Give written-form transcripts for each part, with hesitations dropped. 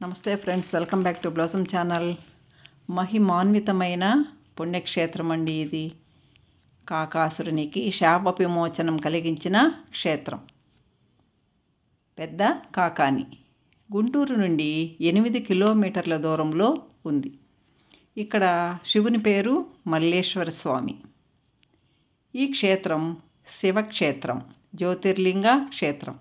నమస్తే friends, welcome back to blossom channel. మహిమాన్వితమైన పుణ్యక్షేత్రం అండి ఇది. కాకాసురునికి శాప విమోచనం కలిగించిన క్షేత్రం పెద్ద కాకాని. గుంటూరు నుండి 8 కిలోమీటర్ల దూరంలో ఉంది. ఇక్కడ శివుని పేరు మల్లేశ్వర స్వామి. ఈ క్షేత్రం శివక్షేత్రం, జ్యోతిర్లింగ క్షేత్రం.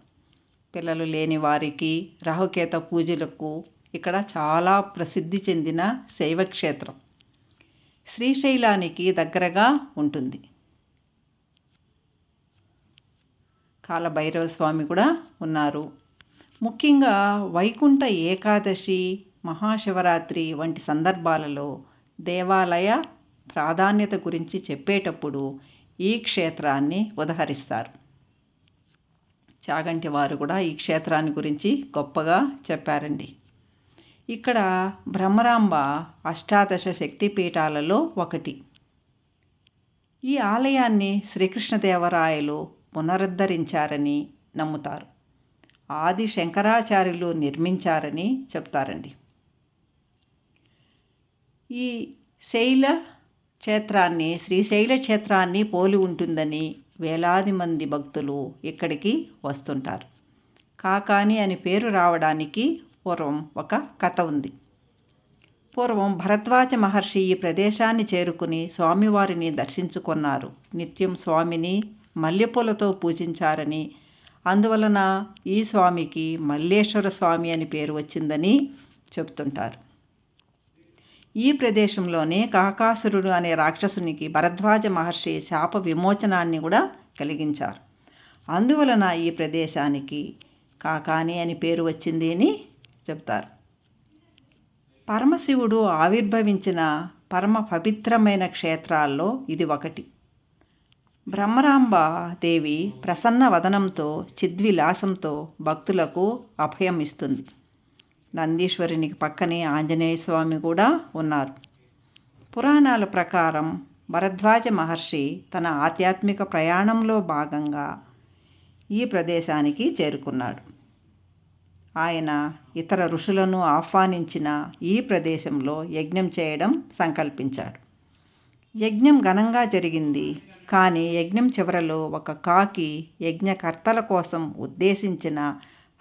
పిల్లలు లేని వారికి రాహుకేత పూజలకు ఇక్కడ చాలా ప్రసిద్ధి చెందిన శైవక్షేత్రం. శ్రీశైలానికి దగ్గరగా ఉంటుంది. కాలభైరవ స్వామి కూడా ఉన్నారు. ముఖ్యంగా వైకుంఠ ఏకాదశి, మహాశివరాత్రి వంటి సందర్భాలలో దేవాలయ ప్రాధాన్యత గురించి చెప్పేటప్పుడు ఈ క్షేత్రాన్ని ఉదహరిస్తారు. చాగంటి వారు కూడా ఈ క్షేత్రాన్ని గురించి గొప్పగా చెప్పారండి. ఇక్కడ బ్రహ్మరాంబ అష్టాదశ శక్తిపీఠాలలో ఒకటి. ఈ ఆలయాన్ని శ్రీకృష్ణదేవరాయలు పునరుద్ధరించారని నమ్ముతారు. ఆది శంకరాచార్యులు నిర్మించారని చెప్తారండి. ఈ శ్రీశైల క్షేత్రాన్ని పోలి ఉంటుందని వేలాది మంది భక్తులు ఇక్కడికి వస్తుంటారు. కాకాని అని పేరు రావడానికి పూర్వం ఒక కథ ఉంది. పూర్వం భరద్వాజ మహర్షి ఈ ప్రదేశాన్ని చేరుకుని స్వామివారిని దర్శించుకున్నారు. నిత్యం స్వామిని మల్లెపూలతో పూజించారని, అందువలన ఈ స్వామికి మల్లేశ్వర స్వామి అని పేరు వచ్చిందని చెప్తుంటారు. ఈ ప్రదేశంలోనే కాకాసురుడు అనే రాక్షసునికి భరద్వాజ మహర్షి శాప విమోచనాన్ని కూడా కలిగించారు. అందువలన ఈ ప్రదేశానికి కాకాని అని పేరు వచ్చింది అని చెప్తారు. పరమశివుడు ఆవిర్భవించిన పరమ పవిత్రమైన క్షేత్రాల్లో ఇది ఒకటి. బ్రహ్మరాంబ దేవి ప్రసన్న వదనంతో చిద్విలాసంతో భక్తులకు అభయం ఇస్తుంది. నందీశ్వరునికి పక్కనే ఆంజనేయ స్వామి కూడా ఉన్నారు. పురాణాల ప్రకారం భరద్వాజ మహర్షి తన ఆధ్యాత్మిక ప్రయాణంలో భాగంగా ఈ ప్రదేశానికి చేరుకున్నాడు. ఆయన ఇతర ఋషులను ఆహ్వానించిన ఈ ప్రదేశంలో యజ్ఞం చేయడం సంకల్పించాడు. యజ్ఞం ఘనంగా జరిగింది. కానీ యజ్ఞం చివరలో ఒక కాకి యజ్ఞకర్తల కోసం ఉద్దేశించిన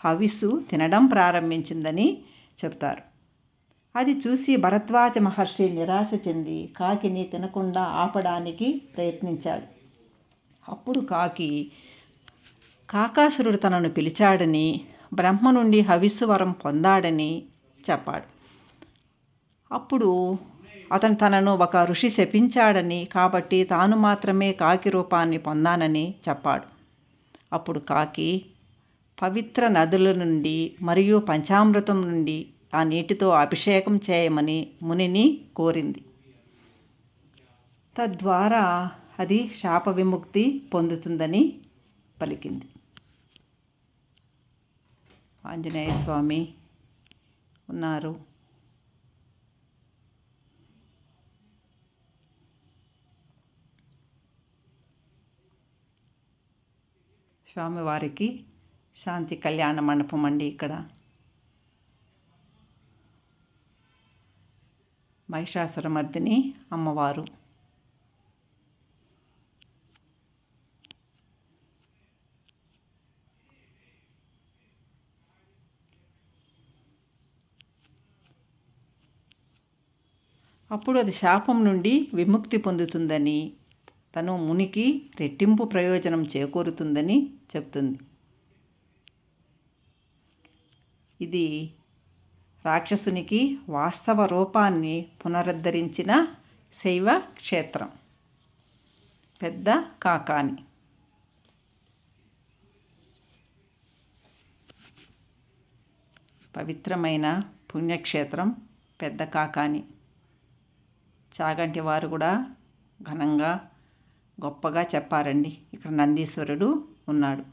హవిస్సు తినడం ప్రారంభించిందని చెప్తారు. అది చూసి భరద్వాజ మహర్షి నిరాశ చెంది కాకిని తినకుండా ఆపడానికి ప్రయత్నించాడు. అప్పుడు కాకాసురుడు తనను పిలిచాడని, బ్రహ్మ నుండి హవిస్సు వరం పొందాడని చెప్పాడు. అప్పుడు అతను తనను ఒక ఋషి శపించాడని, కాబట్టి తాను మాత్రమే కాకి రూపాన్ని పొందానని చెప్పాడు. అప్పుడు కాకి పవిత్ర నదుల నుండి మరియు పంచామృతం నుండి ఆ నీటితో అభిషేకం చేయమని మునిని కోరింది. తద్వారా అది శాప విముక్తి పొందుతుందని పలికింది. ఆంజనేయ స్వామి ఉన్నారు. స్వామివారికి శాంతి కళ్యాణ మండపం అండి. ఇక్కడ మహిషాసురమర్దిని అమ్మవారు. అప్పుడు అది శాపం నుండి విముక్తి పొందుతుందని, తను మునికి రెట్టింపు ప్రయోజనం చేకూరుతుందని చెప్తుంది. ఇది రాక్షసునికి వాస్తవ రూపాన్ని పునరుద్ధరించిన శైవ క్షేత్రం పెద్ద కాకాని. పవిత్రమైన పుణ్యక్షేత్రం పెద్ద కాకాని. చాగంటి వారు కూడా ఘనంగా గొప్పగా చెప్పారండి. ఇక్కడ నందీశ్వరుడు ఉన్నాడు.